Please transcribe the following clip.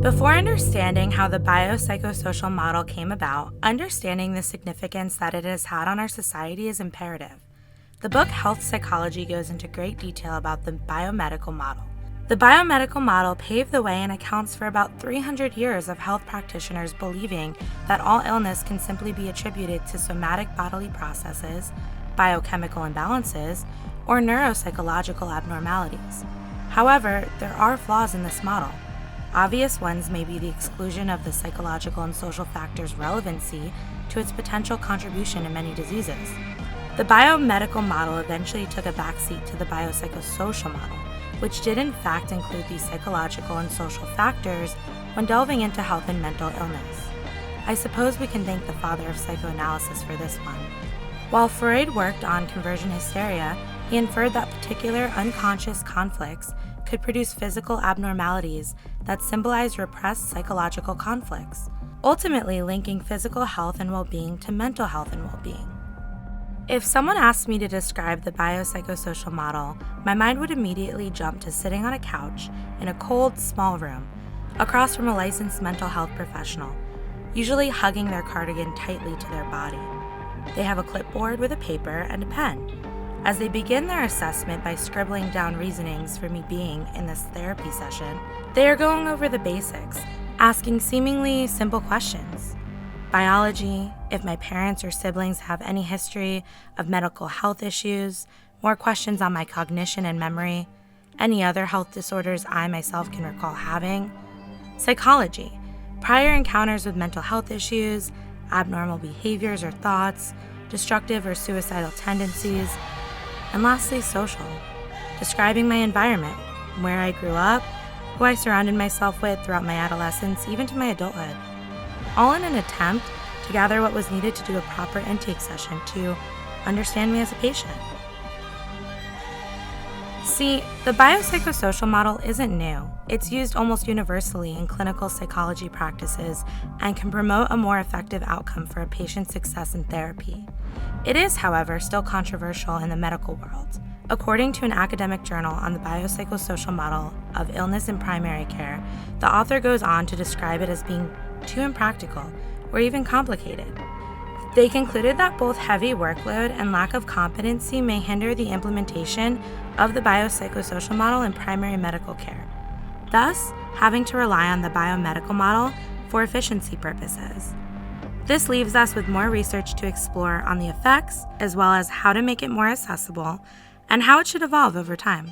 Before understanding how the biopsychosocial model came about, understanding the significance that it has had on our society is imperative. The book Health Psychology goes into great detail about the biomedical model. The biomedical model paved the way and accounts for about 300 years of health practitioners believing that all illness can simply be attributed to somatic bodily processes, biochemical imbalances, or neuropsychological abnormalities. However, there are flaws in this model. Obvious ones may be the exclusion of the psychological and social factors' relevancy to its potential contribution in many diseases. The biomedical model eventually took a backseat to the biopsychosocial model, which did in fact include these psychological and social factors when delving into health and mental illness. I suppose we can thank the father of psychoanalysis for this one. While Freud worked on conversion hysteria, he inferred that particular unconscious conflicts could produce physical abnormalities that symbolize repressed psychological conflicts, ultimately linking physical health and well-being to mental health and well-being. If someone asked me to describe the biopsychosocial model, my mind would immediately jump to sitting on a couch in a cold, small room, across from a licensed mental health professional, usually hugging their cardigan tightly to their body. They have a clipboard with a paper and a pen. As they begin their assessment by scribbling down reasonings for me being in this therapy session, they are going over the basics, asking seemingly simple questions. Biology, if my parents or siblings have any history of medical health issues, more questions on my cognition and memory, any other health disorders I myself can recall having. Psychology, prior encounters with mental health issues, abnormal behaviors or thoughts, destructive or suicidal tendencies. And lastly, social, describing my environment, where I grew up, who I surrounded myself with throughout my adolescence, even to my adulthood, all in an attempt to gather what was needed to do a proper intake session to understand me as a patient. See, the biopsychosocial model isn't new. It's used almost universally in clinical psychology practices and can promote a more effective outcome for a patient's success in therapy. It is, however, still controversial in the medical world. According to an academic journal on the biopsychosocial model of illness in primary care, the author goes on to describe it as being too impractical or even complicated. They concluded that both heavy workload and lack of competency may hinder the implementation of the biopsychosocial model in primary medical care, thus having to rely on the biomedical model for efficiency purposes. This leaves us with more research to explore on the effects, as well as how to make it more accessible and how it should evolve over time.